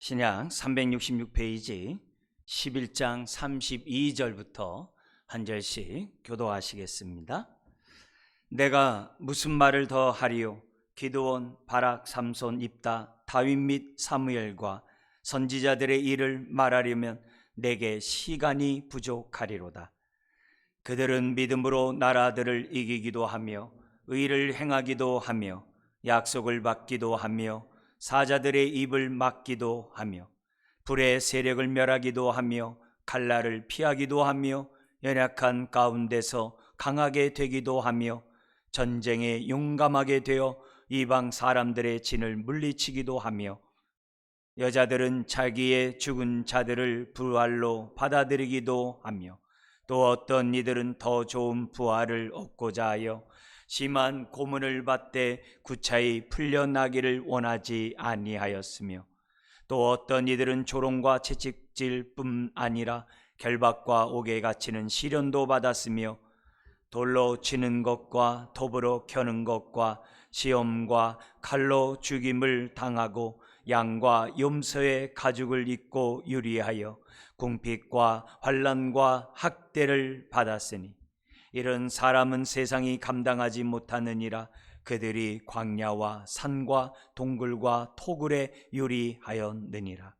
신약 366페이지 11장 32절부터 한 절씩 교도하시겠습니다. 내가 무슨 말을 더 하리요? 기드온, 바락, 삼손, 입다, 다윗 및 사무엘과 선지자들의 일을 말하려면 내게 시간이 부족하리로다. 그들은 믿음으로 나라들을 이기기도 하며 의를 행하기도 하며 약속을 받기도 하며 사자들의 입을 막기도 하며 불의 세력을 멸하기도 하며 칼날을 피하기도 하며 연약한 가운데서 강하게 되기도 하며 전쟁에 용감하게 되어 이방 사람들의 진을 물리치기도 하며 여자들은 자기의 죽은 자들을 부활로 받아들이기도 하며 또 어떤 이들은 더 좋은 부활을 얻고자 하여 심한 고문을 받되 구차히 풀려나기를 원하지 아니하였으며 또 어떤 이들은 조롱과 채찍질 뿐 아니라 결박과 옥에 갇히는 시련도 받았으며 돌로 치는 것과 톱으로 켜는 것과 시험과 칼로 죽임을 당하고 양과 염소의 가죽을 입고 유리하여 궁핍과 환난과 학대를 받았으니 이런 사람은 세상이 감당하지 못하느니라. 그들이 광야와 산과 동굴과 토굴에 유리하였느니라.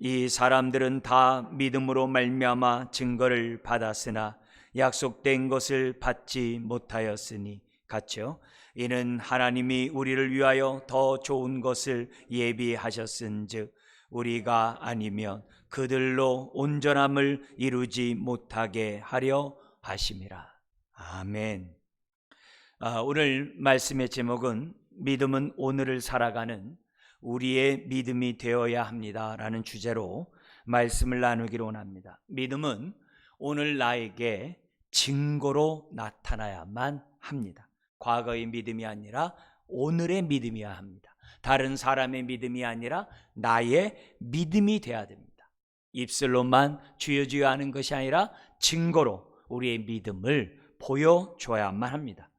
이 사람들은 다 믿음으로 말미암아 증거를 받았으나 약속된 것을 받지 못하였으니 같죠. 이는 하나님이 우리를 위하여 더 좋은 것을 예비하셨은즉 우리가 아니면 그들로 온전함을 이루지 못하게 하려 하심이라. 아멘. 오늘 말씀의 제목은 믿음은 오늘을 살아가는 우리의 믿음이 되어야 합니다 라는 주제로 말씀을 나누기로 원합니다. 믿음은 오늘 나에게 증거로 나타나야만 합니다. 과거의 믿음이 아니라 오늘의 믿음이어야 합니다. 다른 사람의 믿음이 아니라 나의 믿음이 되어야 됩니다. 입술로만 주여 주여 하는 것이 아니라 증거로 우리의 믿음을 보여줘야만 합니다.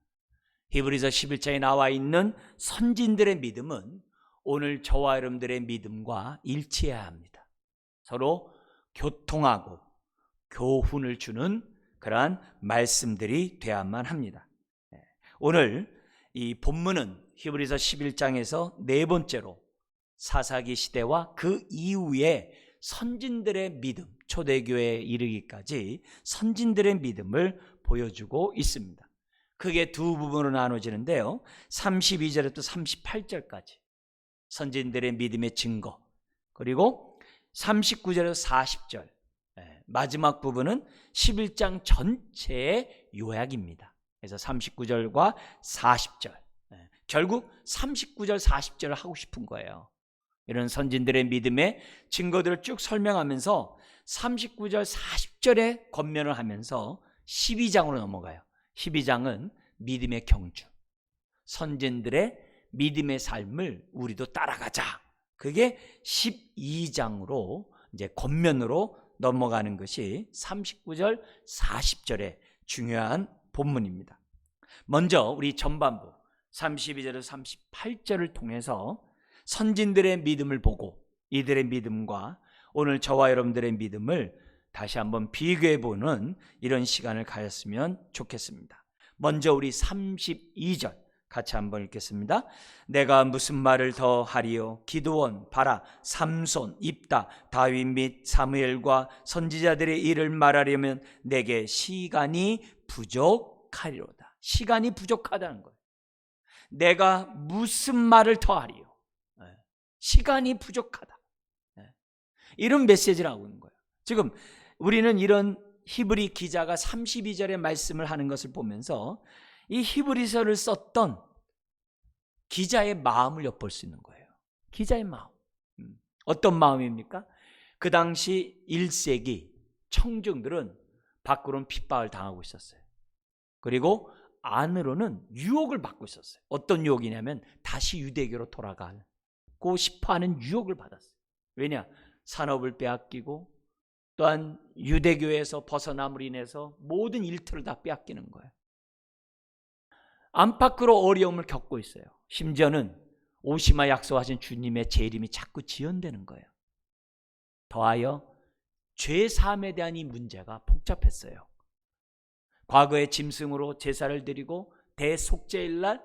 히브리서 11장에 나와 있는 선진들의 믿음은 오늘 저와 여러분들의 믿음과 일치해야 합니다. 서로 교통하고 교훈을 주는 그러한 말씀들이 돼야만 합니다. 오늘 이 본문은 히브리서 11장에서 네 번째로 사사기 시대와 그 이후에 선진들의 믿음, 초대교회에 이르기까지 선진들의 믿음을 보여주고 있습니다. 크게 두 부분으로 나눠지는데요, 32절부터 38절까지 선진들의 믿음의 증거, 그리고 39절에서 40절 마지막 부분은 11장 전체의 요약입니다. 그래서 39절과 40절, 결국 39절, 40절을 하고 싶은 거예요. 이런 선진들의 믿음의 증거들을 쭉 설명하면서 39절, 40절에 권면을 하면서 12장으로 넘어가요. 12장은 믿음의 경주, 선진들의 믿음의 삶을 우리도 따라가자. 그게 12장으로 이제 권면으로 넘어가는 것이 39절, 40절의 중요한 본문입니다. 먼저 우리 전반부 32절에서 38절을 통해서 선진들의 믿음을 보고 이들의 믿음과 오늘 저와 여러분들의 믿음을 다시 한번 비교해보는 이런 시간을 가졌으면 좋겠습니다. 먼저 우리 32절 같이 한번 읽겠습니다. 내가 무슨 말을 더 하리요? 기드온, 바락, 삼손, 입다, 다윗 및 사무엘과 선지자들의 일을 말하려면 내게 시간이 부족하리로다. 시간이 부족하다는 거예요. 내가 무슨 말을 더 하리요? 시간이 부족하다. 이런 메시지를 하고 있는 거예요. 지금 우리는 이런 히브리 기자가 32절의 말씀을 하는 것을 보면서 이 히브리서를 썼던 기자의 마음을 엿볼 수 있는 거예요. 기자의 마음. 어떤 마음입니까? 그 당시 1세기 청중들은 밖으로는 핍박을 당하고 있었어요. 그리고 안으로는 유혹을 받고 있었어요. 어떤 유혹이냐면 다시 유대교로 돌아가고 싶어하는 유혹을 받았어요. 왜냐? 산업을 빼앗기고 또한 유대교에서 벗어남으로 인해서 모든 일터를 다 빼앗기는 거예요. 안팎으로 어려움을 겪고 있어요. 심지어는 오시마 약속하신 주님의 재림이 자꾸 지연되는 거예요. 더하여 죄사함에 대한 이 문제가 복잡했어요. 과거에 짐승으로 제사를 드리고 대속죄일날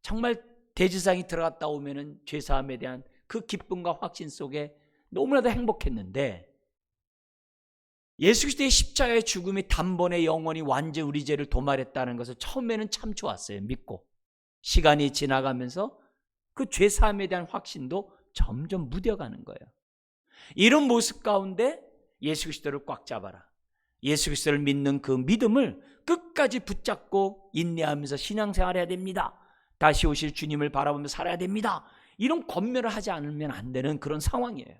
정말 대지상이 들어갔다 오면은 죄사함에 대한 그 기쁨과 확신 속에 너무나도 행복했는데, 예수 그리스도의 십자가의 죽음이 단번에 영원히 완전 우리 죄를 도말했다는 것을 처음에는 참 좋았어요. 믿고 시간이 지나가면서 그 죄사함에 대한 확신도 점점 무뎌가는 거예요. 이런 모습 가운데 예수 그리스도를 꽉 잡아라, 예수 그리스도를 믿는 그 믿음을 끝까지 붙잡고 인내하면서 신앙생활해야 됩니다. 다시 오실 주님을 바라보며 살아야 됩니다. 이런 권면을 하지 않으면 안 되는 그런 상황이에요.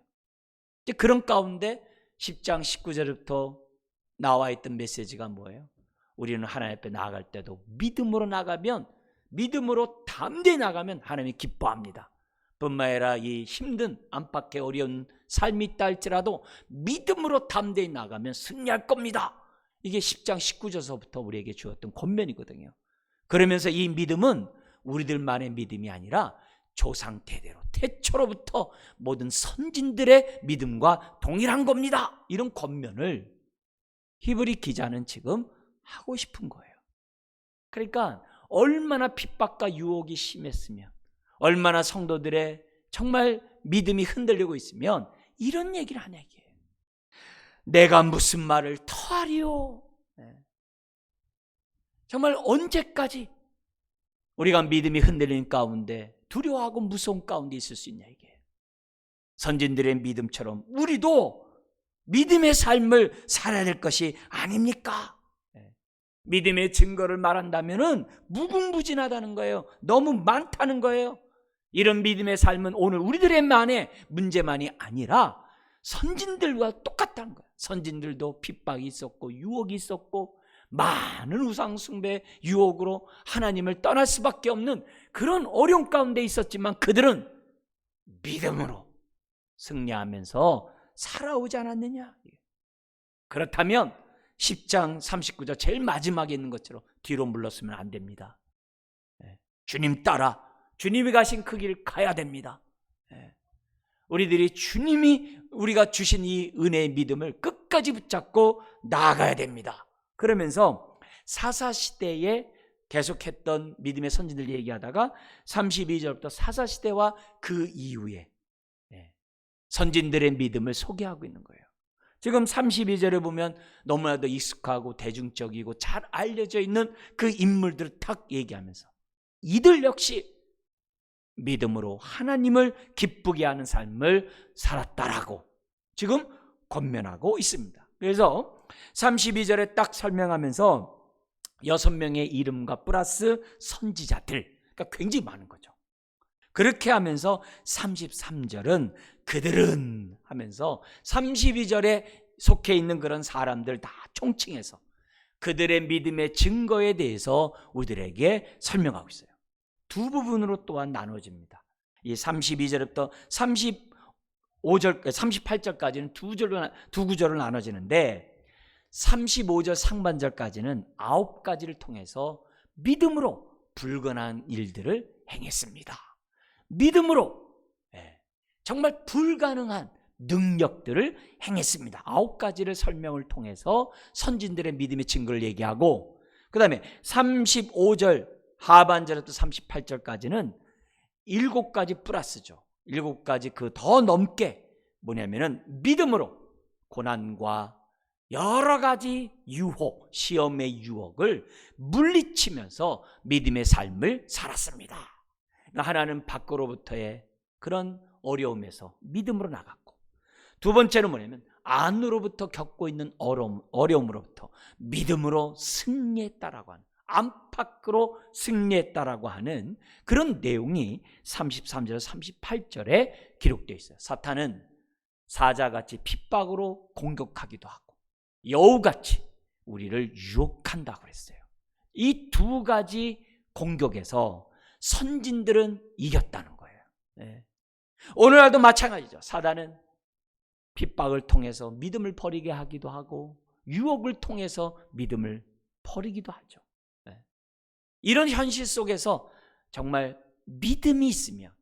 그런 가운데 10장 19절부터 나와 있던 메시지가 뭐예요? 우리는 하나님 앞에 나아갈 때도 믿음으로 나가면, 믿음으로 담대히 나가면 하나님이 기뻐합니다. 뿐만 아니라 이 힘든 안팎의 어려운 삶이 있다 할지라도 믿음으로 담대히 나가면 승리할 겁니다. 이게 10장 19절서부터 우리에게 주었던 권면이거든요. 그러면서 이 믿음은 우리들만의 믿음이 아니라 조상 대대로 태초로부터 모든 선진들의 믿음과 동일한 겁니다. 이런 권면을 히브리 기자는 지금 하고 싶은 거예요. 그러니까 얼마나 핍박과 유혹이 심했으면, 얼마나 성도들의 정말 믿음이 흔들리고 있으면 이런 얘기를 하는 얘기예요. 내가 무슨 말을 더 하리요? 정말 언제까지 우리가 믿음이 흔들리는 가운데 두려워하고 무서운 가운데 있을 수 있냐 이게. 선진들의 믿음처럼 우리도 믿음의 삶을 살아야 될 것이 아닙니까? 믿음의 증거를 말한다면 무궁무진하다는 거예요. 너무 많다는 거예요. 이런 믿음의 삶은 오늘 우리들의만의 문제만이 아니라 선진들과 똑같다는 거예요. 선진들도 핍박이 있었고 유혹이 있었고 많은 우상숭배 유혹으로 하나님을 떠날 수밖에 없는 그런 어려움 가운데 있었지만 그들은 믿음으로 승리하면서 살아오지 않았느냐. 그렇다면 10장 39절 제일 마지막에 있는 것처럼 뒤로 물러서면 안 됩니다. 주님 따라 주님이 가신 그 길 가야 됩니다. 우리들이 주님이 우리가 주신 이 은혜의 믿음을 끝까지 붙잡고 나아가야 됩니다. 그러면서 사사시대에 계속했던 믿음의 선진들 얘기하다가 32절부터 사사시대와 그 이후에 선진들의 믿음을 소개하고 있는 거예요. 지금 32절에 보면 너무나도 익숙하고 대중적이고 잘 알려져 있는 그 인물들을 탁 얘기하면서 이들 역시 믿음으로 하나님을 기쁘게 하는 삶을 살았다라고 지금 권면하고 있습니다. 그래서 32절에 딱 설명하면서 6명의 이름과 플러스 선지자들, 그러니까 굉장히 많은 거죠. 그렇게 하면서 33절은 그들은 하면서 32절에 속해 있는 그런 사람들 다 총칭해서 그들의 믿음의 증거에 대해서 우리들에게 설명하고 있어요. 두 부분으로 또한 나눠집니다. 이 32절부터 35절, 38절까지는 두 구절로 나눠지는데 35절 상반절까지는 9가지를 통해서 믿음으로 불가능한 일들을 행했습니다. 믿음으로 정말 불가능한 능력들을 행했습니다. 9가지를 설명을 통해서 선진들의 믿음의 증거를 얘기하고, 그 다음에 35절 하반절부터 38절까지는 7가지 플러스죠. 7가지 그 더 넘게 뭐냐면은 믿음으로 고난과 여러 가지 유혹, 시험의 유혹을 물리치면서 믿음의 삶을 살았습니다. 하나는 밖으로부터의 그런 어려움에서 믿음으로 나갔고, 두 번째는 뭐냐면 안으로부터 겪고 있는 어려움으로부터 믿음으로 승리했다라고 하는, 안팎으로 승리했다라고 하는 그런 내용이 33절 38절에 기록되어 있어요. 사탄은 사자같이 핍박으로 공격하기도 하고 여우같이 우리를 유혹한다고 그랬어요. 이 두 가지 공격에서 선진들은 이겼다는 거예요. 오늘날도 마찬가지죠. 사단은 핍박을 통해서 믿음을 버리게 하기도 하고 유혹을 통해서 믿음을 버리기도 하죠. 이런 현실 속에서 정말 믿음이 있으면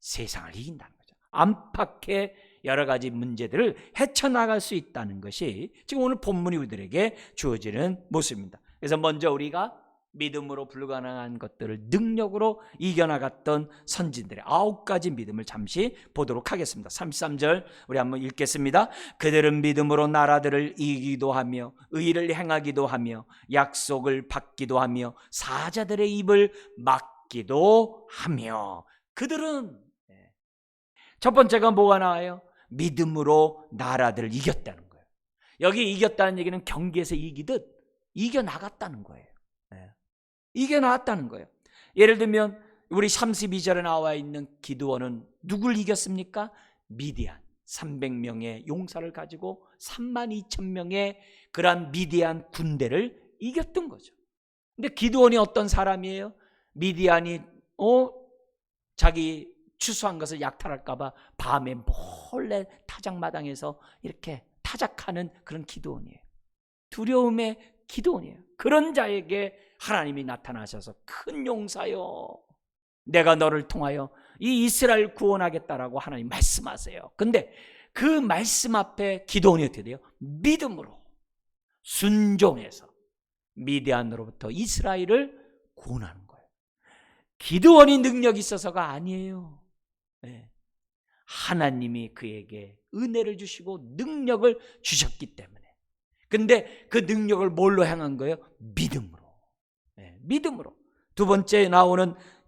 세상을 이긴다는 거죠. 안팎의 여러 가지 문제들을 헤쳐나갈 수 있다는 것이 지금 오늘 본문이 우리들에게 주어지는 모습입니다. 그래서 먼저 우리가 믿음으로 불가능한 것들을 능력으로 이겨나갔던 선진들의 9가지 믿음을 잠시 보도록 하겠습니다. 33절 우리 한번 읽겠습니다. 그들은 믿음으로 나라들을 이기기도 하며 의를 행하기도 하며 약속을 받기도 하며 사자들의 입을 막기도 하며. 그들은 첫 번째가 뭐가 나와요? 믿음으로 나라들을 이겼다는 거예요. 여기 이겼다는 얘기는 경기에서 이기듯 이겨나갔다는 거예요. 이겨나왔다는 거예요. 예를 들면 우리 32절에 나와 있는 기드온은 누굴 이겼습니까? 미디안 300명의 용사를 가지고 32,000명의 그러한 미디안 군대를 이겼던 거죠. 근데 기드온이 어떤 사람이에요? 미디안이 자기 추수한 것을 약탈할까 봐 밤에 몰래 타작마당에서 이렇게 타작하는 그런 기드온이에요. 두려움의 기드온이에요. 그런 자에게 하나님이 나타나셔서 큰 용사여, 내가 너를 통하여 이 이스라엘 구원하겠다라고 하나님 말씀하세요. 근데 그 말씀 앞에 기드온이 어떻게 돼요? 믿음으로 순종해서 미디안으로부터 이스라엘을 구원하는 거예요. 기드온이 능력이 있어서가 아니에요. 하나님이 그에게 은혜를 주시고 능력을 주셨기 때문에. 근데 그 능력을 뭘로 행한 거예요? 믿음으로. 믿음으로. 두 번째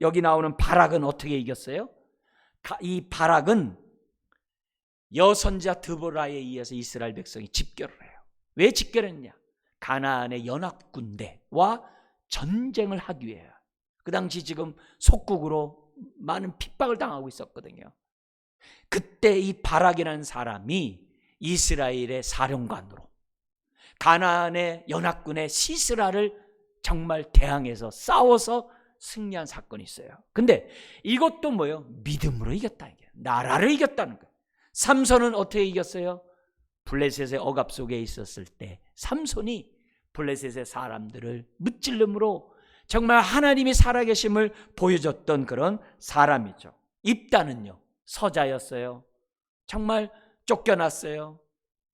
여기 나오는 바락은 어떻게 이겼어요? 이 바락은 여선자 드보라에 의해서 이스라엘 백성이 집결을 해요. 왜 집결했냐? 가나안의 연합군대와 전쟁을 하기 위해요. 그 당시 지금 속국으로 많은 핍박을 당하고 있었거든요. 그때 이 바락이라는 사람이 이스라엘의 사령관으로 가나안의 연합군의 시스라를 정말 대항해서 싸워서 승리한 사건이 있어요. 근데 이것도 뭐예요? 믿음으로 이겼다는 거예요. 나라를 이겼다는 거예요. 삼손은 어떻게 이겼어요? 블레셋의 억압 속에 있었을 때 삼손이 블레셋의 사람들을 무찔름으로 정말 하나님이 살아계심을 보여줬던 그런 사람이죠. 입다는요, 서자였어요. 정말 쫓겨났어요.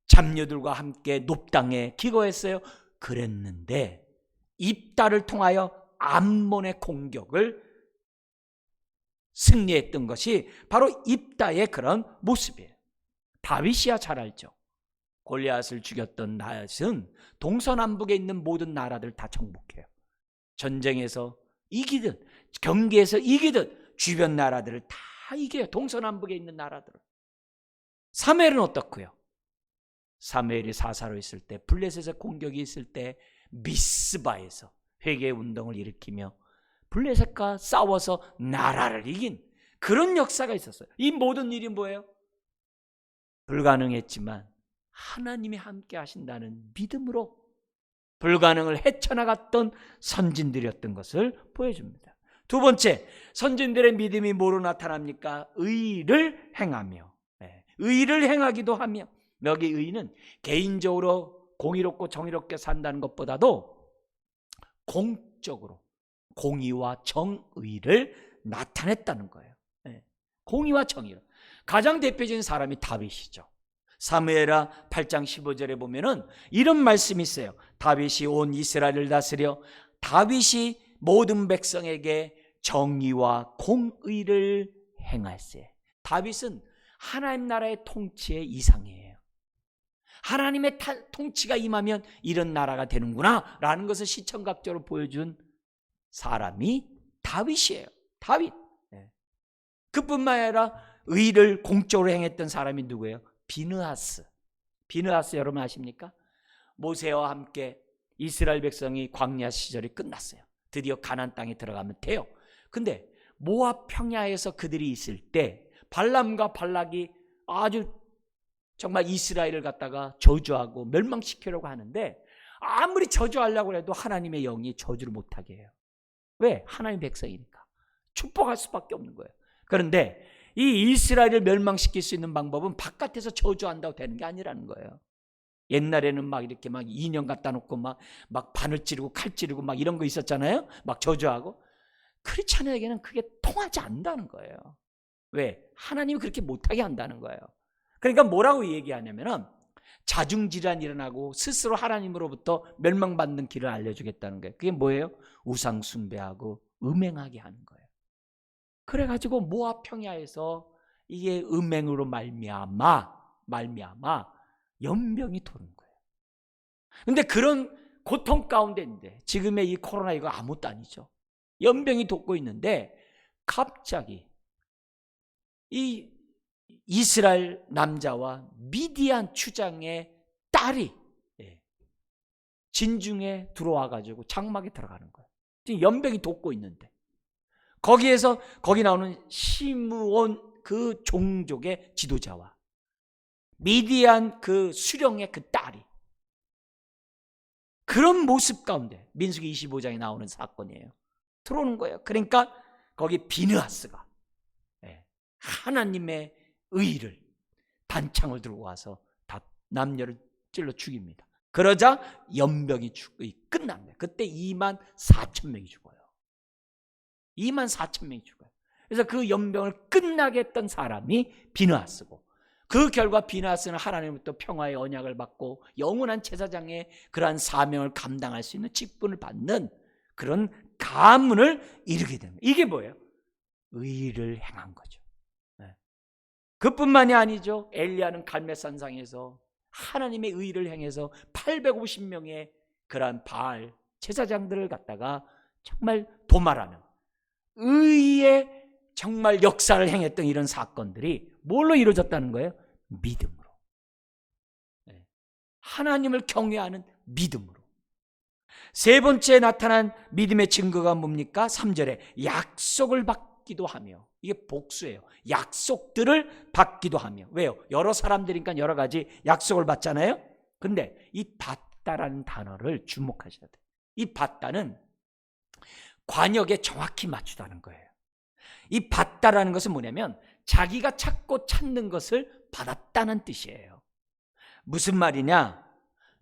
잡녀들과 함께 높당에 기거했어요. 그랬는데 입다를 통하여 암몬의 공격을 승리했던 것이 바로 입다의 그런 모습이에요. 다윗이야 잘 알죠. 골리앗을 죽였던 다윗은 동서남북에 있는 모든 나라들 다 정복해요. 전쟁에서 이기듯 경기에서 이기듯 주변 나라들을 다 이겨요. 동서남북에 있는 나라들을. 사무엘은 어떻고요? 사무엘이 사사로 있을 때, 블레셋의 공격이 있을 때 미스바에서 회개 운동을 일으키며 블레셋과 싸워서 나라를 이긴 그런 역사가 있었어요. 이 모든 일이 뭐예요? 불가능했지만 하나님이 함께 하신다는 믿음으로 불가능을 헤쳐나갔던 선진들이었던 것을 보여줍니다. 두 번째, 선진들의 믿음이 뭐로 나타납니까? 의를 행하며, 의를 행하기도 하며. 여기 의는 개인적으로 공의롭고 정의롭게 산다는 것보다도 공적으로 공의와 정의를 나타냈다는 거예요. 공의와 정의를. 가장 대표적인 사람이 다윗이죠. 사무엘하 8장 15절에 보면은 이런 말씀이 있어요. 다윗이 온 이스라엘을 다스려 다윗이 모든 백성에게 정의와 공의를 행할세. 다윗은 하나님 나라의 통치의 이상이에요. 하나님의 통치가 임하면 이런 나라가 되는구나 라는 것을 시청각적으로 보여준 사람이 다윗이에요. 다윗. 그뿐만 아니라 의를 공적으로 행했던 사람이 누구예요? 비느하스. 비느하스 여러분 아십니까? 모세와 함께 이스라엘 백성이 광야 시절이 끝났어요. 드디어 가나안 땅에 들어가면 돼요. 근데 모압 평야에서 그들이 있을 때 발람과 발락이 아주 정말 이스라엘을 갖다가 저주하고 멸망시키려고 하는데 아무리 저주하려고 해도 하나님의 영이 저주를 못하게 해요. 왜? 하나님 백성이니까. 축복할 수밖에 없는 거예요. 그런데 이 이스라엘을 멸망시킬 수 있는 방법은 바깥에서 저주한다고 되는 게 아니라는 거예요. 옛날에는 막 이렇게 막 인형 갖다 놓고 막 바늘 찌르고 칼 찌르고 막 이런 거 있었잖아요. 막 저주하고. 크리스찬에게는 그게 통하지 않는다는 거예요. 왜? 하나님이 그렇게 못하게 한다는 거예요. 그러니까 뭐라고 얘기하냐면은 자중질환이 일어나고 스스로 하나님으로부터 멸망받는 길을 알려주겠다는 거예요. 그게 뭐예요? 우상 숭배하고 음행하게 하는 거예요. 그래가지고 모압 평야에서 이게 음행으로 말미암아 연병이 도는 거예요. 근데 그런 고통 가운데인데 지금의 이 코로나 이거 아무것도 아니죠. 연병이 돋고 있는데 갑자기 이 이스라엘 남자와 미디안 추장의 딸이 진중에 들어와가지고 장막에 들어가는 거예요. 지금 연병이 돋고 있는데 거기에서 거기 나오는 시므온 그 종족의 지도자와 미디안 그 수령의 그 딸이 그런 모습 가운데 민수기 25장에 나오는 사건이에요. 들어오는 거예요. 그러니까 거기 비느하스가 하나님의 의를 단창을 들고 와서 다 남녀를 찔러 죽입니다. 그러자 연병이 끝납니다. 그때 24,000명이 죽어요. 24,000명이 죽어요. 그래서 그 연병을 끝나게 했던 사람이 비느하스고 그 결과 비느하스는 하나님으로부터 평화의 언약을 받고 영원한 제사장의 그러한 사명을 감당할 수 있는 직분을 받는 그런 가문을 이루게 됩니다. 이게 뭐예요? 의를 행한 거죠. 그뿐만이 아니죠. 엘리야는 갈멜산상에서 하나님의 의를 행해서 850명의 그러한 바알 제사장들을 갖다가 정말 도말하는 의의 정말 역사를 행했던 이런 사건들이 뭘로 이루어졌다는 거예요? 믿음으로. 하나님을 경외하는 믿음으로. 세 번째 나타난 믿음의 증거가 뭡니까? 3절에 약속을 받기도 하며, 이게 복수예요. 약속들을 받기도 하며. 왜요? 여러 사람들이니까 여러 가지 약속을 받잖아요. 근데 이 받다라는 단어를 주목하셔야 돼요. 이 받다는 관역에 정확히 맞추다는 거예요. 이 받다라는 것은 뭐냐면 자기가 찾고 찾는 것을 받았다는 뜻이에요. 무슨 말이냐?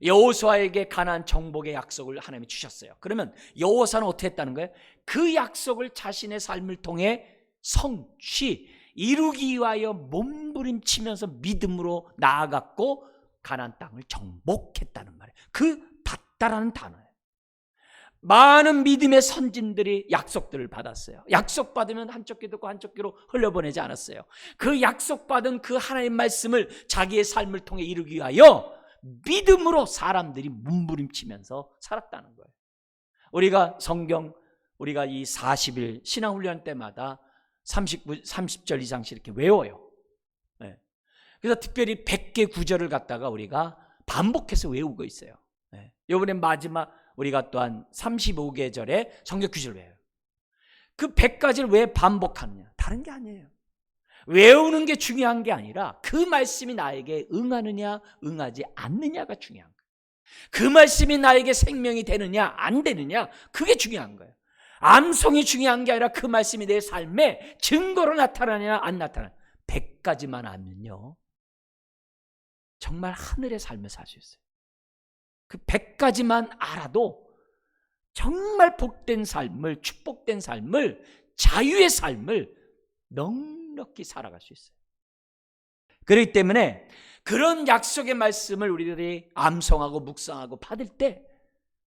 여호수아에게 가나안 정복의 약속을 하나님이 주셨어요. 그러면 여호수아는 어떻게 했다는 거예요? 그 약속을 자신의 삶을 통해 성취, 이루기 위하여 몸부림치면서 믿음으로 나아갔고 가나안 땅을 정복했다는 말이에요. 그 받다라는 단어예요. 많은 믿음의 선진들이 약속들을 받았어요. 약속받으면 한쪽 귀 듣고 한쪽 귀로 흘려보내지 않았어요. 그 약속받은 그 하나님의 말씀을 자기의 삶을 통해 이루기 위하여 믿음으로 사람들이 몸부림치면서 살았다는 거예요. 우리가 성경, 우리가 이 40일 신앙훈련 때마다 30절 이상씩 이렇게 외워요. 그래서 특별히 100개 구절을 갖다가 우리가 반복해서 외우고 있어요. 이번에 마지막 우리가 또한 35계절에 성경 구절을 외워요. 그 100가지를 왜 반복하느냐? 다른 게 아니에요. 외우는 게 중요한 게 아니라 그 말씀이 나에게 응하느냐 응하지 않느냐가 중요한 거예요. 그 말씀이 나에게 생명이 되느냐 안 되느냐 그게 중요한 거예요. 암송이 중요한 게 아니라 그 말씀이 내 삶에 증거로 나타나느냐 안 나타나느냐. 100가지만 알면요 정말 하늘의 삶을 살 수 있어요. 그 100가지만 알아도 정말 복된 삶을, 축복된 삶을, 자유의 삶을 넉넉히 살아갈 수 있어요. 그렇기 때문에 그런 약속의 말씀을 우리들이 암송하고 묵상하고 받을 때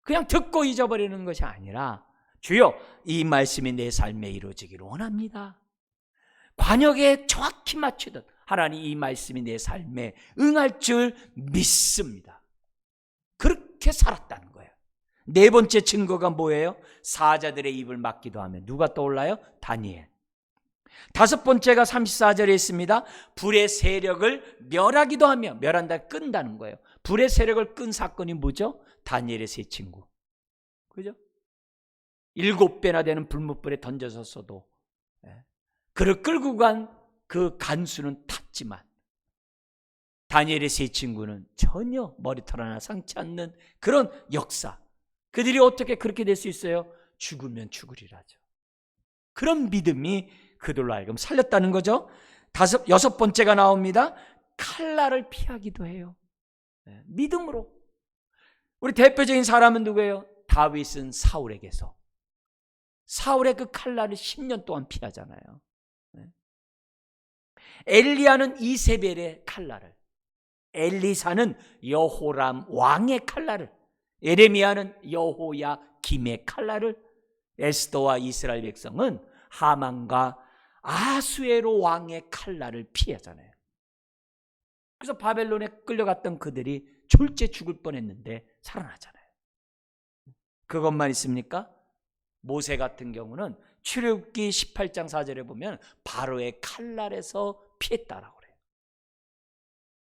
그냥 듣고 잊어버리는 것이 아니라 주여 이 말씀이 내 삶에 이루어지기를 원합니다. 관역에 정확히 맞추듯 하나님 이 말씀이 내 삶에 응할 줄 믿습니다. 그렇게 살았다는 거예요. 네 번째 증거가 뭐예요? 사자들의 입을 막기도 하며. 누가 떠올라요? 다니엘. 다섯 번째가 34절에 있습니다. 불의 세력을 멸하기도 하며. 멸한다, 끈다는 거예요. 불의 세력을 끈 사건이 뭐죠? 다니엘의 세 친구. 그죠? 7배나 되는 불못불에 던져졌어도 그를 끌고 간 그 간수는 탔지만 다니엘의 세 친구는 전혀 머리털 하나 상치 않는 그런 역사. 그들이 어떻게 그렇게 될 수 있어요? 죽으면 죽으리라죠. 그런 믿음이 그들로 하여금 살렸다는 거죠. 여섯 번째가 나옵니다. 칼날을 피하기도 해요. 믿음으로. 우리 대표적인 사람은 누구예요? 다윗은 사울에게서. 사울의 그 칼날을 10년 동안 피하잖아요. 엘리야는 이세벨의 칼날을, 엘리사는 여호람 왕의 칼날을, 예레미야는 여호야김의 칼날을, 에스더와 이스라엘 백성은 하만과 아수에로 왕의 칼날을 피하잖아요. 그래서 바벨론에 끌려갔던 그들이 졸제 죽을 뻔했는데 살아나잖아요. 그것만 있습니까? 모세 같은 경우는 출애굽기 18장 4절에 보면 바로의 칼날에서 피했다라고 그래요.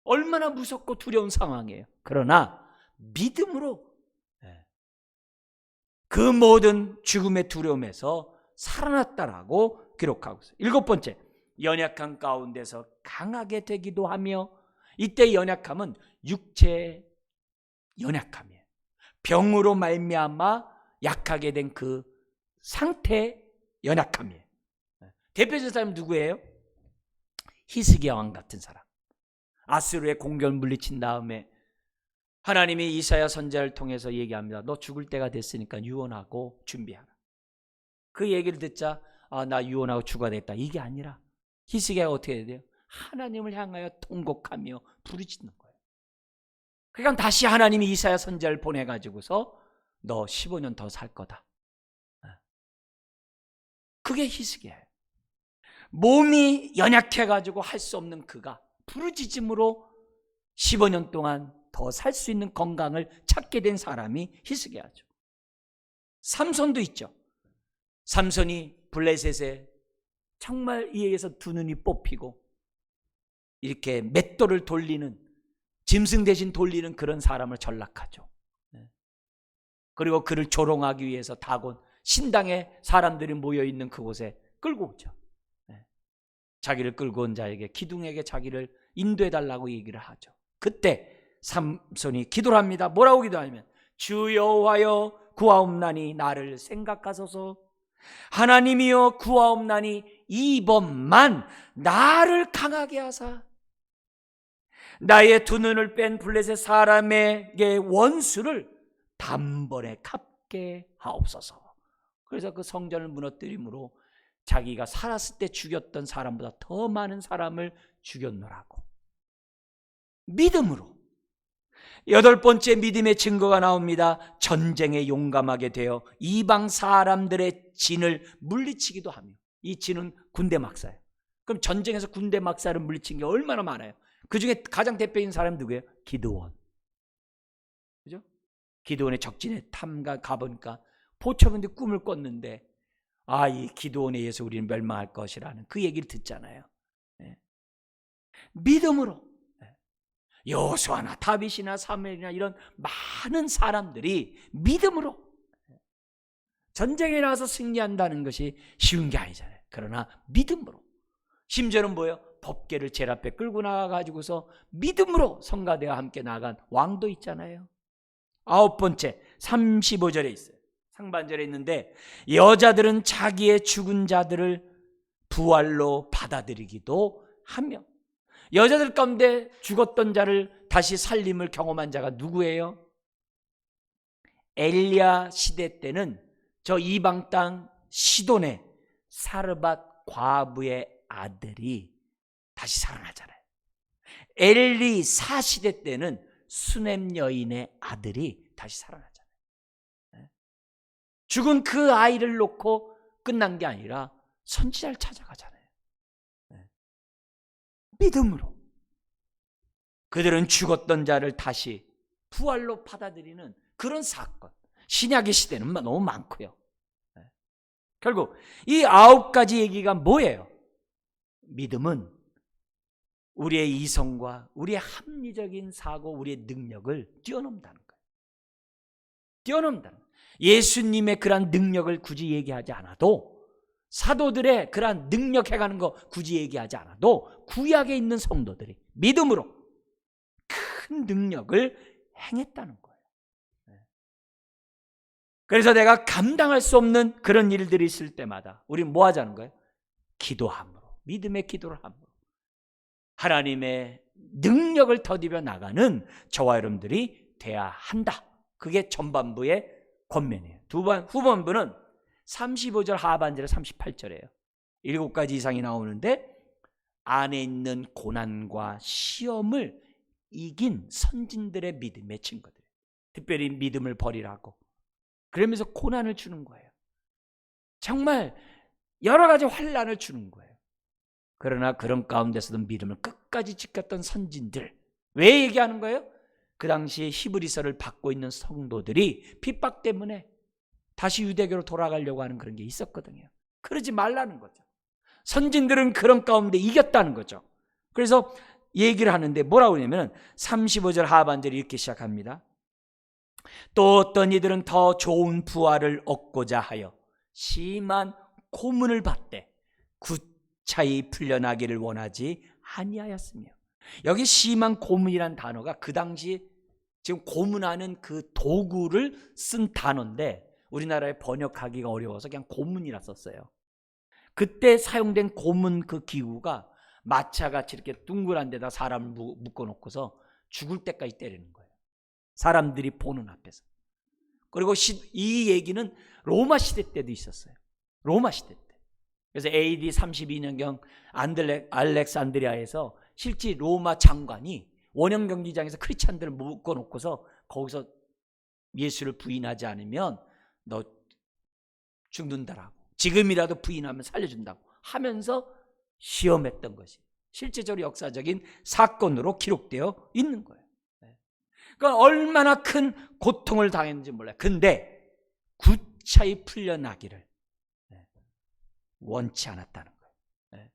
얼마나 무섭고 두려운 상황이에요. 그러나 믿음으로 그 모든 죽음의 두려움에서 살아났다라고 기록하고 있어요. 7번째, 연약한 가운데서 강하게 되기도 하며, 이때 연약함은 육체의 연약함이에요. 병으로 말미암아 약하게 된 그 상태의 연약함이에요. 대표적인 사람이 누구예요? 히스기야 왕 같은 사람. 아수르의 공격을 물리친 다음에 하나님이 이사야 선지자를 통해서 얘기합니다. 너 죽을 때가 됐으니까 유언하고 준비하라. 그 얘기를 듣자 나 유언하고 죽어야 되겠다, 이게 아니라 히스기야가 어떻게 해야 돼요? 하나님을 향하여 통곡하며 부르짖는 거예요. 그러니까 다시 하나님이 이사야 선지자를 보내가지고서 너 15년 더 살 거다. 그게 히스기야예요. 몸이 연약해가지고 할 수 없는 그가 부르짖음으로 15년 동안 더 살 수 있는 건강을 찾게 된 사람이 히스기야죠. 삼손도 있죠. 삼손이 블레셋에 정말 이에게서 두 눈이 뽑히고 이렇게 맷돌을 돌리는, 짐승 대신 돌리는 그런 사람을 전락하죠. 그리고 그를 조롱하기 위해서 다곤 신당에 사람들이 모여있는 그곳에 끌고 오죠. 자기를 끌고 온 자에게, 기둥에게 자기를 인도해달라고 얘기를 하죠. 그때 삼손이 기도를 합니다. 뭐라고 기도하냐면 주 여호와여 구하옵나니 나를 생각하소서. 하나님이여 구하옵나니 이번만 나를 강하게 하사 나의 두 눈을 뺀 블레셋 사람에게 원수를 단번에 갚게 하옵소서. 그래서 그 성전을 무너뜨림으로 자기가 살았을 때 죽였던 사람보다 더 많은 사람을 죽였노라고. 믿음으로. 8번째 믿음의 증거가 나옵니다. 전쟁에 용감하게 되어 이방 사람들의 진을 물리치기도 하며. 이 진은 군대 막사예요. 그럼 전쟁에서 군대 막사를 물리친 게 얼마나 많아요. 그 중에 가장 대표적인 사람이 누구예요? 기드온. 그죠? 기드온의 적진에 가보니까 포처분들이 꿈을 꿨는데 이 기드온에 의해서 우리는 멸망할 것이라는 그 얘기를 듣잖아요. 믿음으로 여호수아나 다윗이나 사무엘이나 이런 많은 사람들이 믿음으로 전쟁에 나가서 승리한다는 것이 쉬운 게 아니잖아요. 그러나 믿음으로, 심지어는 뭐예요? 법궤를 제일 앞에 끌고 나가가지고서 믿음으로 성가대와 함께 나간 왕도 있잖아요. 9번째 35절에 있어요. 상반절에 있는데 여자들은 자기의 죽은 자들을 부활로 받아들이기도 하며, 여자들 가운데 죽었던 자를 다시 살림을 경험한 자가 누구예요? 엘리야 시대 때는 저 이방 땅 시돈의 사르밧 과부의 아들이 다시 살아나잖아요. 엘리사 시대 때는 수넴 여인의 아들이 다시 살아나잖아요. 죽은 그 아이를 놓고 끝난 게 아니라 선지자를 찾아가잖아요. 믿음으로 그들은 죽었던 자를 다시 부활로 받아들이는 그런 사건, 신약의 시대는 너무 많고요. 결국 이 9가지 얘기가 뭐예요? 믿음은 우리의 이성과 우리의 합리적인 사고, 우리의 능력을 뛰어넘다는 거예요. 뛰어넘다는 거예요. 예수님의 그러한 능력을 굳이 얘기하지 않아도, 사도들의 그러한 능력 해가는 거 굳이 얘기하지 않아도 구약에 있는 성도들이 믿음으로 큰 능력을 행했다는 거예요. 그래서 내가 감당할 수 없는 그런 일들이 있을 때마다 우리 뭐 하자는 거예요? 기도함으로, 믿음의 기도를 함으로 하나님의 능력을 더디벼 나가는 저와 여러분들이 돼야 한다. 그게 전반부의 권면이에요. 후반부는 35절 하반절에 38절이에요. 7가지 이상이 나오는데 안에 있는 고난과 시험을 이긴 선진들의 믿음의 증거들. 특별히 믿음을 버리라고. 그러면서 고난을 주는 거예요. 정말 여러 가지 환난을 주는 거예요. 그러나 그런 가운데서도 믿음을 끝까지 지켰던 선진들. 왜 얘기하는 거예요? 그 당시에 히브리서를 받고 있는 성도들이 핍박 때문에 다시 유대교로 돌아가려고 하는 그런 게 있었거든요. 그러지 말라는 거죠. 선진들은 그런 가운데 이겼다는 거죠. 그래서 얘기를 하는데 뭐라고 하냐면 35절 하반절이 이렇게 시작합니다. 또 어떤 이들은 더 좋은 부활을 얻고자 하여 심한 고문을 받되 구차히 풀려나기를 원하지 아니하였으며. 여기 심한 고문이란 단어가 그 당시 지금 고문하는 그 도구를 쓴 단어인데 우리나라에 번역하기가 어려워서 그냥 고문이라 썼어요. 그때 사용된 고문 그 기구가 마차같이 이렇게 둥그란 데다 사람을 묶어놓고서 죽을 때까지 때리는 거예요. 사람들이 보는 앞에서. 그리고 이 얘기는 로마 시대 때도 있었어요. 로마 시대 때. 그래서 AD 32년경 알렉산드리아에서 실제 로마 장관이 원형 경기장에서 크리스찬들을 묶어놓고서 거기서 예수를 부인하지 않으면 너 죽는다라고, 지금이라도 부인하면 살려준다고 하면서 시험했던 것이 실제적으로 역사적인 사건으로 기록되어 있는 거예요. 그러니까 얼마나 큰 고통을 당했는지 몰라요. 근데 구차히 풀려나기를 원치 않았다는 거예요.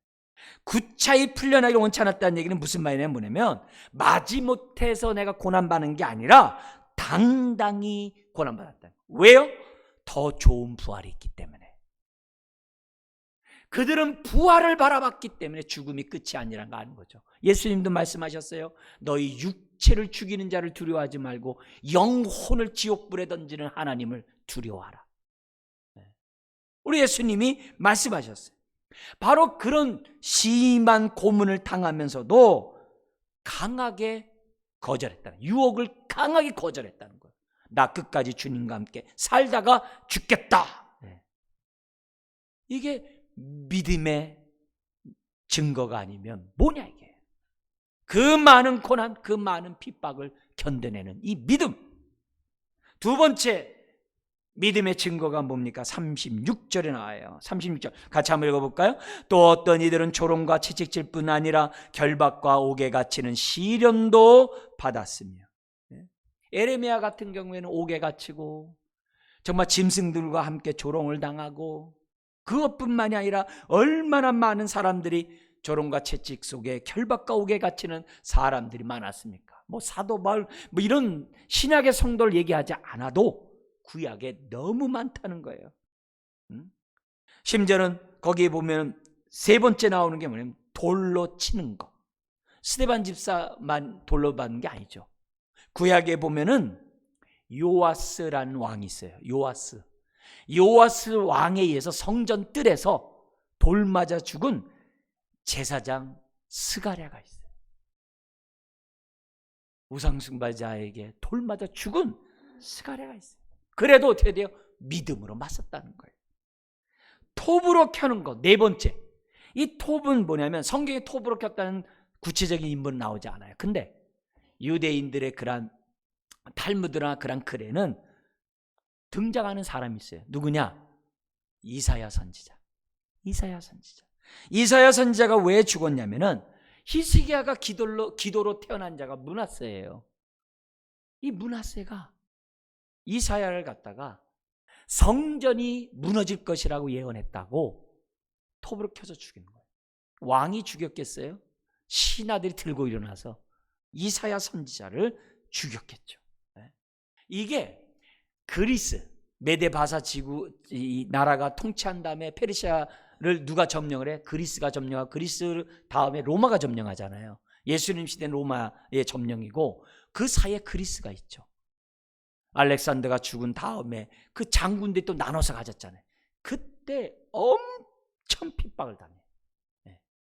구차히 풀려나기를 원치 않았다는 얘기는 무슨 말이냐면 마지못해서 내가 고난받는 게 아니라 당당히 고난받았다. 왜요? 더 좋은 부활이 있기 때문에. 그들은 부활을 바라봤기 때문에 죽음이 끝이 아니라는 거 아는 거죠. 예수님도 말씀하셨어요. 너희 육체를 죽이는 자를 두려워하지 말고 영혼을 지옥불에 던지는 하나님을 두려워하라. 우리 예수님이 말씀하셨어요. 바로 그런 심한 고문을 당하면서도 강하게 거절했다는, 유혹을 강하게 거절했다는 거예요. 나 끝까지 주님과 함께 살다가 죽겠다. 이게 믿음의 증거가 아니면 뭐냐 이게. 그 많은 고난, 그 많은 핍박을 견뎌내는 이 믿음. 두 번째 믿음의 증거가 뭡니까? 36절에 나와요. 36절 같이 한번 읽어볼까요? 또 어떤 이들은 조롱과 채찍질 뿐 아니라 결박과 옥에 갇히는 시련도 받았으며. 에레미야 같은 경우에는 옥에 갇히고 정말 짐승들과 함께 조롱을 당하고, 그것뿐만이 아니라 얼마나 많은 사람들이 조롱과 채찍 속에 결박과 옥에 갇히는 사람들이 많았습니까? 뭐 사도 바울 뭐 이런 신약의 성도를 얘기하지 않아도 구약에 너무 많다는 거예요. 심지어는 거기에 보면 세 번째 나오는 게 뭐냐면 돌로 치는 거. 스데반 집사만 돌로 받는 게 아니죠. 구약에 보면은 요아스라는 왕이 있어요. 요아스 왕에 의해서 성전 뜰에서 돌 맞아 죽은 제사장 스가랴가 있어요. 우상숭배자에게 돌 맞아 죽은 스가랴가 있어요. 그래도 어떻게 돼요? 믿음으로 맞섰다는 거예요. 톱으로 켜는 거. 네 번째, 이 톱은 뭐냐면 성경에 톱으로 켰다는 구체적인 인물은 나오지 않아요. 근데 유대인들의 그런 탈무드나 그런 글에는 등장하는 사람이 있어요. 누구냐? 이사야 선지자. 이사야 선지자가 왜 죽었냐면은 히스기야가 기도로 태어난 자가 므낫세예요. 이 므낫세가 이사야를 갖다가 성전이 무너질 것이라고 예언했다고 톱으로 켜서 죽인 거예요. 왕이 죽였겠어요? 신하들이 들고 일어나서 이사야 선지자를 죽였겠죠. 이게 그리스 메데 바사 지구 이 나라가 통치한 다음에 페르시아를 누가 점령을 해? 그리스가 점령하고, 그리스 다음에 로마가 점령하잖아요. 예수님 시대는 로마의 점령이고 그 사이에 그리스가 있죠. 알렉산더가 죽은 다음에 그 장군들이 또 나눠서 가졌잖아요. 그때 엄청 핍박을 당해요.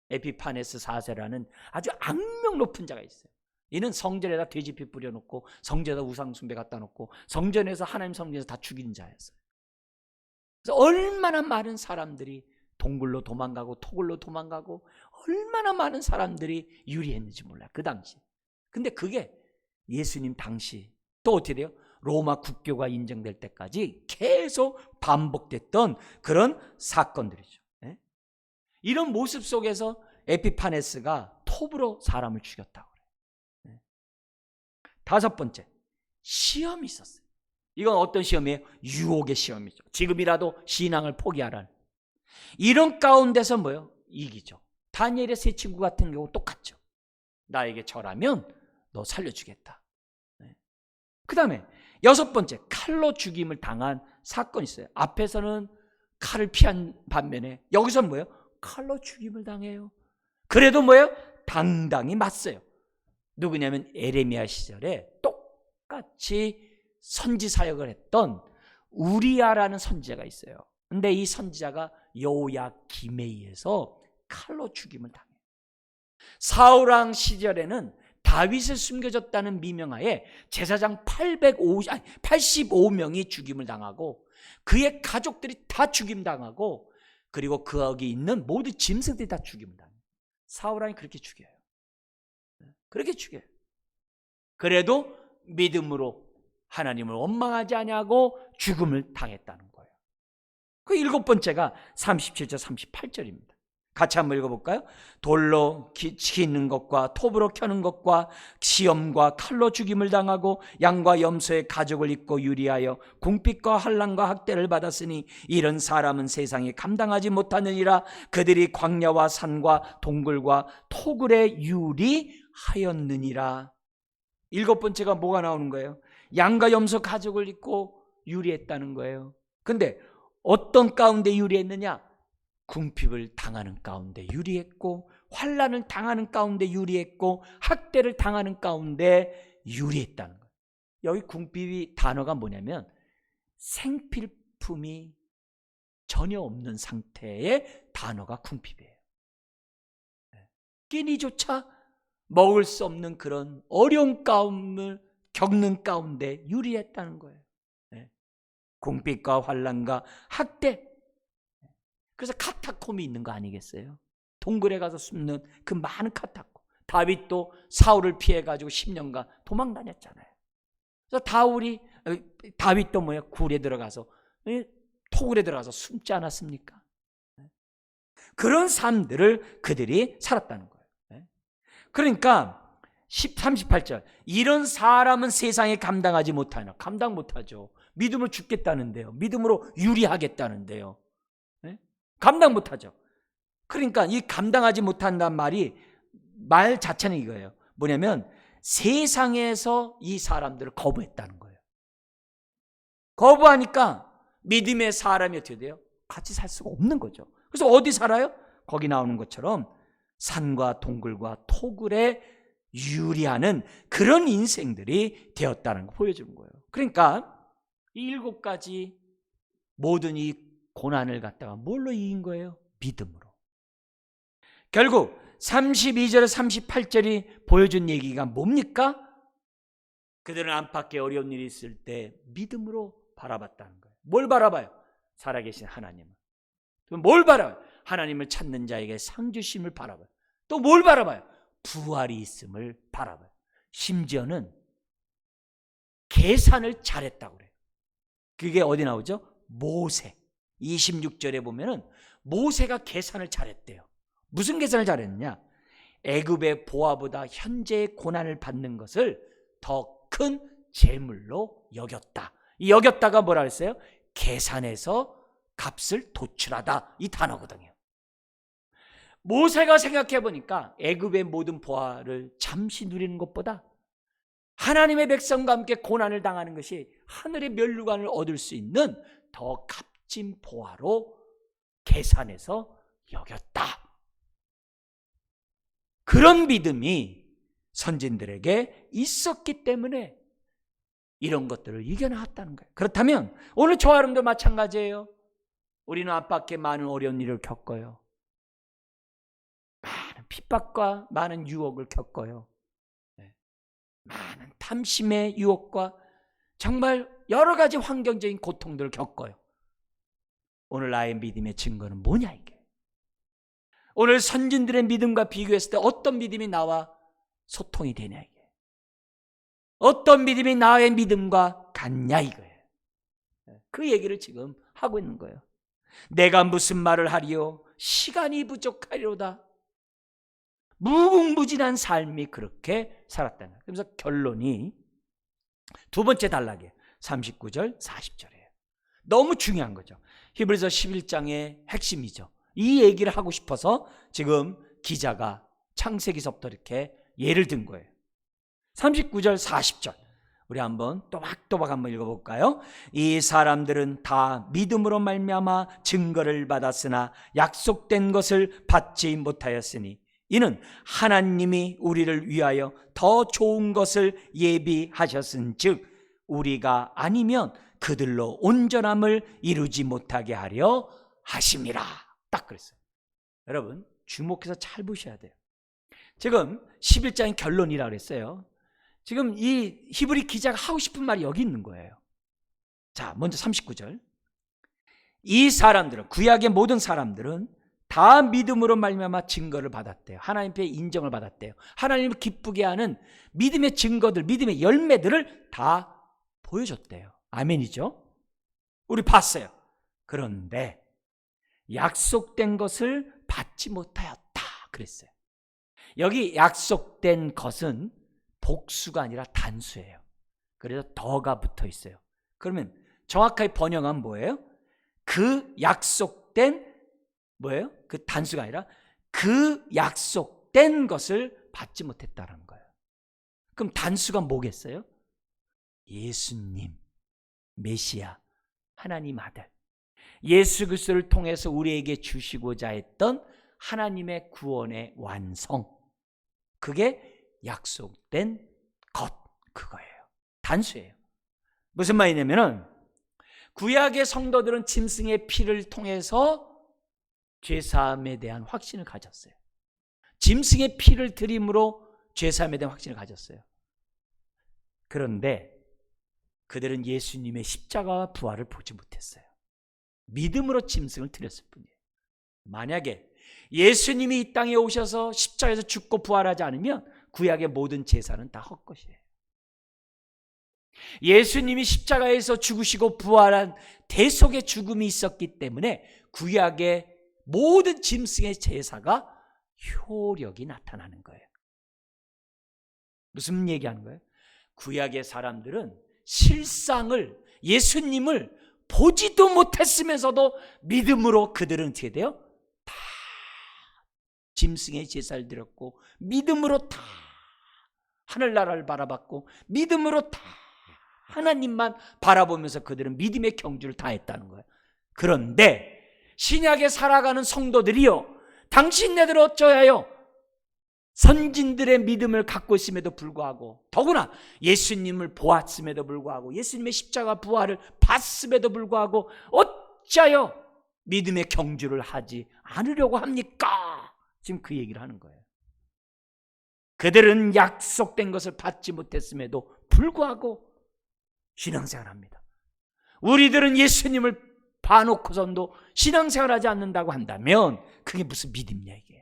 에피파네스 4세라는 아주 악명 높은 자가 있어요. 이는 성전에다 돼지피 뿌려놓고 성전에다 우상숭배 갖다 놓고 성전에서 하나님 성전에서 다 죽이는 자였어요. 그래서 얼마나 많은 사람들이 동굴로 도망가고 토굴로 도망가고 얼마나 많은 사람들이 유리했는지 몰라요. 그 당시. 근데 그게 예수님 당시 또 어떻게 돼요? 로마 국교가 인정될 때까지 계속 반복됐던 그런 사건들이죠. 네? 이런 모습 속에서 에피파네스가 톱으로 사람을 죽였다고 그래요. 네? 다섯 번째, 시험이 있었어요. 이건 어떤 시험이에요? 유혹의 시험이죠. 지금이라도 신앙을 포기하라는. 이런 가운데서 뭐예요? 이기죠. 다니엘의 세 친구 같은 경우 똑같죠. 나에게 절하면 너 살려주겠다. 네. 그 다음에 여섯 번째, 칼로 죽임을 당한 사건이 있어요. 앞에서는 칼을 피한 반면에 여기서 뭐예요? 칼로 죽임을 당해요. 그래도 뭐예요? 당당히 맞서요. 누구냐면 에레미야 시절에 똑같이 선지 사역을 했던 우리야라는 선지자가 있어요. 근데 이 선지자가 여호야김에 의해서 칼로 죽임을 당해요. 사울왕 시절에는 다윗을 숨겨졌다는 미명하에 제사장 85명이 죽임을 당하고 그의 가족들이 다 죽임당하고 그리고 거기 있는 모든 짐승들이 다 죽임을 당해요. 사울왕이 그렇게 죽여요. 그렇게 죽여요. 그래도 믿음으로 하나님을 원망하지 않냐고 죽음을 당했다는 거예요. 그 일곱 번째가 37절 38절입니다. 같이 한번 읽어볼까요? 돌로 치는 것과 톱으로 켜는 것과 시험과 칼로 죽임을 당하고 양과 염소의 가죽을 입고 유리하여 궁핍과 환난과 학대를 받았으니 이런 사람은 세상에 감당하지 못하느니라. 그들이 광야와 산과 동굴과 토굴에 유리하였느니라. 일곱 번째가 뭐가 나오는 거예요? 양과 염소 가죽을 입고 유리했다는 거예요. 근데 어떤 가운데 유리했느냐? 궁핍을 당하는 가운데 유리했고 환난을 당하는 가운데 유리했고 학대를 당하는 가운데 유리했다는 거예요. 여기 궁핍이 단어가 뭐냐면 생필품이 전혀 없는 상태의 단어가 궁핍이에요. 끼니조차 먹을 수 없는 그런 어려운 가운을 겪는 가운데 유리했다는 거예요. 궁핍과 환난과 학대. 그래서 카타콤이 있는 거 아니겠어요? 동굴에 가서 숨는 그 많은 카타콤. 다윗도 사울을 피해가지고 10년간 도망 다녔잖아요. 그래서 다윗도 뭐예요? 굴에 들어가서 토굴에 들어가서 숨지 않았습니까? 그런 삶들을 그들이 살았다는 거예요. 그러니까 38절 이런 사람은 세상에 감당하지 못하나. 감당 못하죠. 믿음으로 죽겠다는데요. 믿음으로 유리하겠다는데요. 감당 못하죠. 그러니까 이 감당하지 못한다는 말 자체는 이거예요. 뭐냐면 세상에서 이 사람들을 거부했다는 거예요. 거부하니까 믿음의 사람이 어떻게 돼요? 같이 살 수가 없는 거죠. 그래서 어디 살아요? 거기 나오는 것처럼 산과 동굴과 토굴에 유리하는 그런 인생들이 되었다는 거 보여주는 거예요. 그러니까 이 7가지 모든 이 고난을 갖다가 뭘로 이긴 거예요? 믿음으로. 결국 32절 38절이 보여준 얘기가 뭡니까? 그들은 안팎에 어려운 일이 있을 때 믿음으로 바라봤다는 거예요. 뭘 바라봐요? 살아계신 하나님을. 뭘 바라봐요? 하나님을 찾는 자에게 상 주심을 바라봐요. 또 뭘 바라봐요? 부활이 있음을 바라봐요. 심지어는 계산을 잘했다고 그래요. 그게 어디 나오죠? 모세 26절에 보면은 모세가 계산을 잘했대요. 무슨 계산을 잘했느냐? 애굽의 보화보다 현재의 고난을 받는 것을 더 큰 재물로 여겼다. 이 여겼다가 뭐라 그랬어요? 계산해서 값을 도출하다. 이 단어거든요. 모세가 생각해 보니까 애굽의 모든 보화를 잠시 누리는 것보다 하나님의 백성과 함께 고난을 당하는 것이 하늘의 면류관을 얻을 수 있는 더 값진 보화로 계산해서 여겼다. 그런 믿음이 선진들에게 있었기 때문에 이런 것들을 이겨나갔다는 거예요. 그렇다면 오늘 저와 여러분도 마찬가지예요. 우리는 앞밖에 많은 어려운 일을 겪어요. 많은 핍박과 많은 유혹을 겪어요. 많은 탐심의 유혹과 정말 여러 가지 환경적인 고통들을 겪어요. 오늘 나의 믿음의 증거는 뭐냐 이게? 오늘 선진들의 믿음과 비교했을 때 어떤 믿음이 나와 소통이 되냐 이게. 어떤 믿음이 나의 믿음과 같냐 이거예요. 그 얘기를 지금 하고 있는 거예요. 내가 무슨 말을 하리요? 시간이 부족하리로다. 무궁무진한 삶이 그렇게 살았다는 거예요. 그래서 결론이 두 번째 단락이에요. 39절, 40절이에요. 너무 중요한 거죠. 히브리서 11장의 핵심이죠. 이 얘기를 하고 싶어서 지금 기자가 창세기서부터 이렇게 예를 든 거예요. 39절, 40절. 우리 한번 또박또박 한번 읽어볼까요? 이 사람들은 다 믿음으로 말미암아 증거를 받았으나 약속된 것을 받지 못하였으니 이는 하나님이 우리를 위하여 더 좋은 것을 예비하셨은즉 우리가 아니면 그들로 온전함을 이루지 못하게 하려 하심이라. 딱 그랬어요. 여러분 주목해서 잘 보셔야 돼요. 지금 11장의 결론이라고 그랬어요. 지금 이 히브리 기자가 하고 싶은 말이 여기 있는 거예요. 자, 먼저 39절. 이 사람들은, 구약의 모든 사람들은 다 믿음으로 말미암아 증거를 받았대요. 하나님께 인정을 받았대요. 하나님을 기쁘게 하는 믿음의 증거들, 믿음의 열매들을 다 보여줬대요. 아멘이죠? 우리 봤어요. 그런데 약속된 것을 받지 못하였다 그랬어요. 여기 약속된 것은 복수가 아니라 단수예요. 그래서 더가 붙어 있어요. 그러면 정확하게 번역하면 뭐예요? 그 약속된 뭐예요? 그 단수가 아니라 그 약속된 것을 받지 못했다는 거예요. 그럼 단수가 뭐겠어요? 예수님, 메시아, 하나님 아들, 예수 그리스도를 통해서 우리에게 주시고자 했던 하나님의 구원의 완성, 그게 약속된 것, 그거예요. 단수예요. 무슨 말이냐면은 구약의 성도들은 짐승의 피를 통해서 죄사함에 대한 확신을 가졌어요. 짐승의 피를 드림으로 죄사함에 대한 확신을 가졌어요. 그런데 그들은 예수님의 십자가와 부활을 보지 못했어요. 믿음으로 짐승을 드렸을 뿐이에요. 만약에 예수님이 이 땅에 오셔서 십자가에서 죽고 부활하지 않으면 구약의 모든 제사는 다 헛것이에요. 예수님이 십자가에서 죽으시고 부활한 대속의 죽음이 있었기 때문에 구약의 모든 짐승의 제사가 효력이 나타나는 거예요. 무슨 얘기하는 거예요? 구약의 사람들은 실상을, 예수님을 보지도 못했으면서도 믿음으로 그들은 어떻게 돼요? 다 짐승의 제사를 드렸고 믿음으로 다 하늘나라를 바라봤고 믿음으로 다 하나님만 바라보면서 그들은 믿음의 경주를 다했다는 거예요. 그런데 신약에 살아가는 성도들이요, 당신네들 어쩌야요? 선진들의 믿음을 갖고 있음에도 불구하고, 더구나 예수님을 보았음에도 불구하고, 예수님의 십자가 부활을 봤음에도 불구하고 어찌하여 믿음의 경주를 하지 않으려고 합니까? 지금 그 얘기를 하는 거예요. 그들은 약속된 것을 받지 못했음에도 불구하고 신앙생활합니다. 우리들은 예수님을 봐놓고선도 신앙생활하지 않는다고 한다면 그게 무슨 믿음이냐 이게.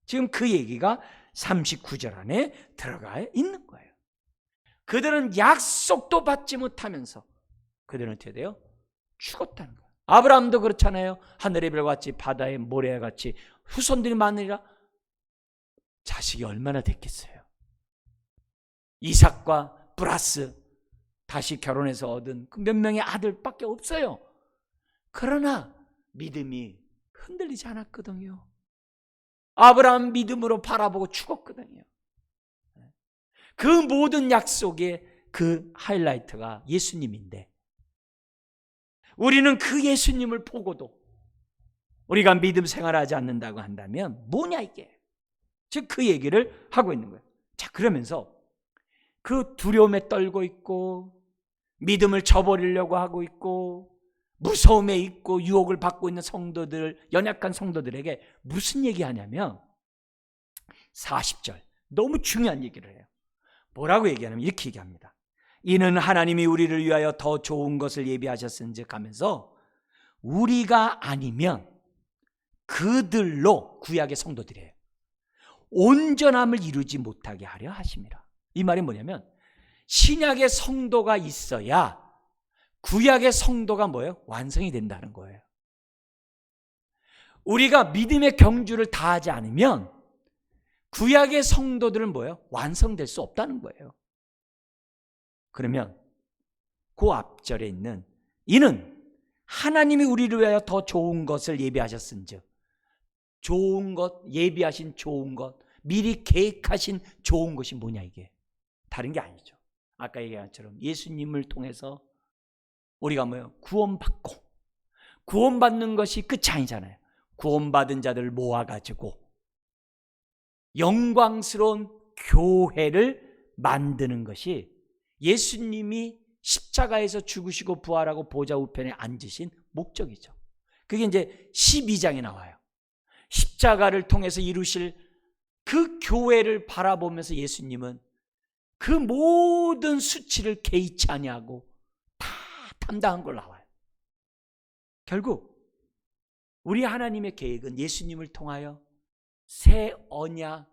지금 그 얘기가 39절 안에 들어가 있는 거예요. 그들은 약속도 받지 못하면서 그들은 어떻게 돼요? 죽었다는 거예요. 아브라함도 그렇잖아요. 하늘의 별같이 바다의 모래같이 후손들이 많으리라. 자식이 얼마나 됐겠어요? 이삭과 플러스 다시 결혼해서 얻은 그 몇 명의 아들밖에 없어요. 그러나 믿음이 흔들리지 않았거든요. 아브라함 믿음으로 바라보고 죽었거든요. 그 모든 약속의 그 하이라이트가 예수님인데, 우리는 그 예수님을 보고도 우리가 믿음 생활하지 않는다고 한다면 뭐냐 이게. 즉 그 얘기를 하고 있는 거예요. 자, 그러면서 그 두려움에 떨고 있고 믿음을 저버리려고 하고 있고 무서움에 있고 유혹을 받고 있는 성도들, 연약한 성도들에게 무슨 얘기하냐면 40절 너무 중요한 얘기를 해요. 뭐라고 얘기하냐면 이렇게 얘기합니다. 이는 하나님이 우리를 위하여 더 좋은 것을 예비하셨은즉 하면서 우리가 아니면 그들로, 구약의 성도들이에요, 온전함을 이루지 못하게 하려 하심이라. 이 말이 뭐냐면 신약의 성도가 있어야 구약의 성도가 뭐예요? 완성이 된다는 거예요. 우리가 믿음의 경주를 다하지 않으면 구약의 성도들은 뭐예요? 완성될 수 없다는 거예요. 그러면 그 앞절에 있는 이는 하나님이 우리를 위하여 더 좋은 것을 예비하셨은즉, 좋은 것, 예비하신 좋은 것, 미리 계획하신 좋은 것이 뭐냐, 이게 다른 게 아니죠. 아까 얘기한 것처럼 예수님을 통해서 우리가 뭐예요? 구원받고, 구원받는 것이 끝이 아니잖아요. 구원받은 자들을 모아가지고 영광스러운 교회를 만드는 것이 예수님이 십자가에서 죽으시고 부활하고 보좌 우편에 앉으신 목적이죠. 그게 이제 12장에 나와요. 십자가를 통해서 이루실 그 교회를 바라보면서 예수님은 그 모든 수치를 개의치 아니하고 다 담당한 걸 나와요. 결국 우리 하나님의 계획은 예수님을 통하여 새 언약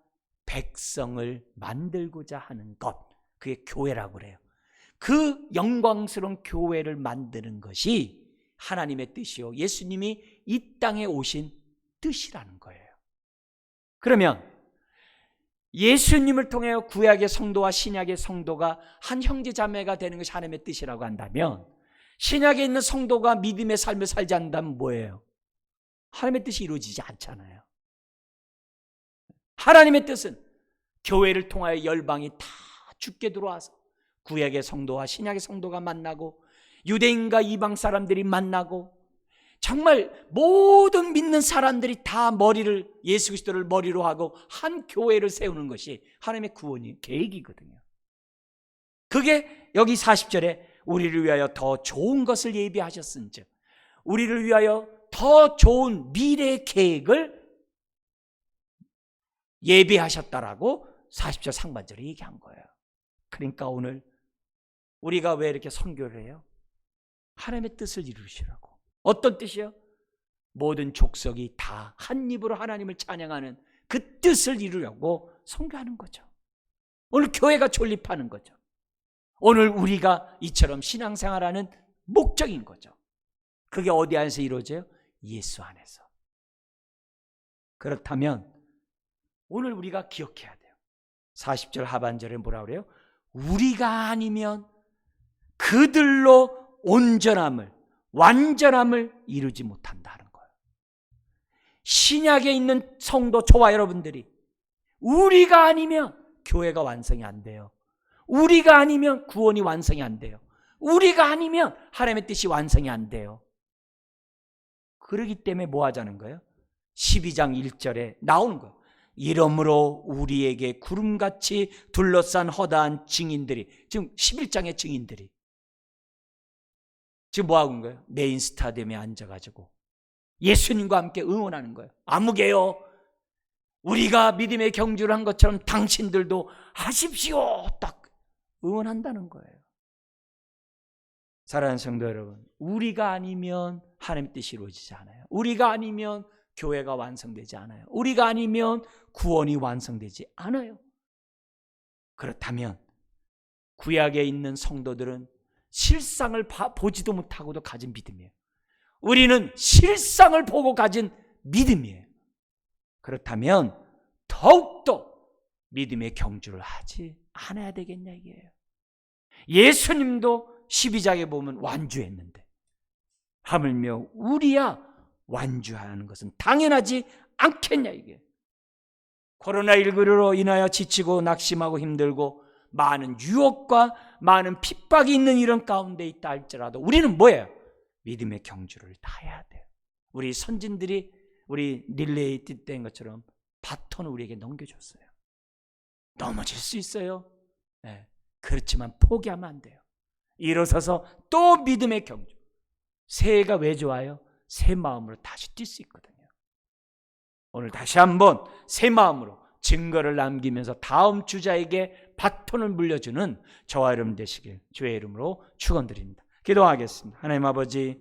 백성을 만들고자 하는 것, 그게 교회라고 그래요. 그 영광스러운 교회를 만드는 것이 하나님의 뜻이요, 예수님이 이 땅에 오신 뜻이라는 거예요. 그러면 예수님을 통해 구약의 성도와 신약의 성도가 한 형제 자매가 되는 것이 하나님의 뜻이라고 한다면, 신약에 있는 성도가 믿음의 삶을 살지 않는다면 뭐예요? 하나님의 뜻이 이루어지지 않잖아요. 하나님의 뜻은 교회를 통하여 열방이 다 죽게 들어와서 구약의 성도와 신약의 성도가 만나고 유대인과 이방 사람들이 만나고 정말 모든 믿는 사람들이 다 머리를, 예수 그리스도를 머리로 하고 한 교회를 세우는 것이 하나님의 구원의 계획이거든요. 그게 여기 40절에 우리를 위하여 더 좋은 것을 예비하셨은즉, 우리를 위하여 더 좋은 미래의 계획을 예비하셨다라고 40절 상반절에 얘기한 거예요. 그러니까 오늘 우리가 왜 이렇게 선교를 해요? 하나님의 뜻을 이루시라고. 어떤 뜻이요? 모든 족속이 다 한 입으로 하나님을 찬양하는 그 뜻을 이루려고 선교하는 거죠. 오늘 교회가 존립하는 거죠. 오늘 우리가 이처럼 신앙생활하는 목적인 거죠. 그게 어디 안에서 이루어져요? 예수 안에서. 그렇다면 오늘 우리가 기억해야 돼요. 40절 하반절에 뭐라 그래요? 우리가 아니면 그들로 온전함을, 완전함을 이루지 못한다는 거예요. 신약에 있는 성도, 저와 여러분들이 우리가 아니면 교회가 완성이 안 돼요. 우리가 아니면 구원이 완성이 안 돼요. 우리가 아니면 하나님의 뜻이 완성이 안 돼요. 그러기 때문에 뭐 하자는 거예요? 12장 1절에 나오는 거예요. 이러므로 우리에게 구름같이 둘러싼 허다한 증인들이, 지금 11장의 증인들이 지금 뭐 하고 있는 거예요? 메인 스타디움에 앉아가지고 예수님과 함께 응원하는 거예요. 아무개요, 우리가 믿음의 경주를 한 것처럼 당신들도 하십시오, 딱 응원한다는 거예요. 사랑하는 성도 여러분, 우리가 아니면 하나님의 뜻이 이루어지지 않아요. 우리가 아니면 교회가 완성되지 않아요. 우리가 아니면 구원이 완성되지 않아요. 그렇다면 구약에 있는 성도들은 실상을 보지도 못하고도 가진 믿음이에요. 우리는 실상을 보고 가진 믿음이에요. 그렇다면 더욱더 믿음의 경주를 하지 않아야 되겠냐 이게요. 예수님도 12장에 보면 완주했는데 하물며 우리야 완주하는 것은 당연하지 않겠냐 이게. 코로나19로 인하여 지치고 낙심하고 힘들고 많은 유혹과 많은 핍박이 있는 이런 가운데 있다 할지라도 우리는 뭐예요? 믿음의 경주를 다해야 돼요. 우리 선진들이 우리 릴레이 뛸 것처럼 바톤을 우리에게 넘겨줬어요. 넘어질 수 있어요. 네. 그렇지만 포기하면 안 돼요. 일어서서 또 믿음의 경주. 새해가 왜 좋아요? 새 마음으로 다시 뛸 수 있거든요. 오늘 다시 한번 새 마음으로 증거를 남기면서 다음 주자에게 바톤을 물려주는 저와 여러분 되시길 주의 이름으로 축원드립니다. 기도하겠습니다. 하나님 아버지,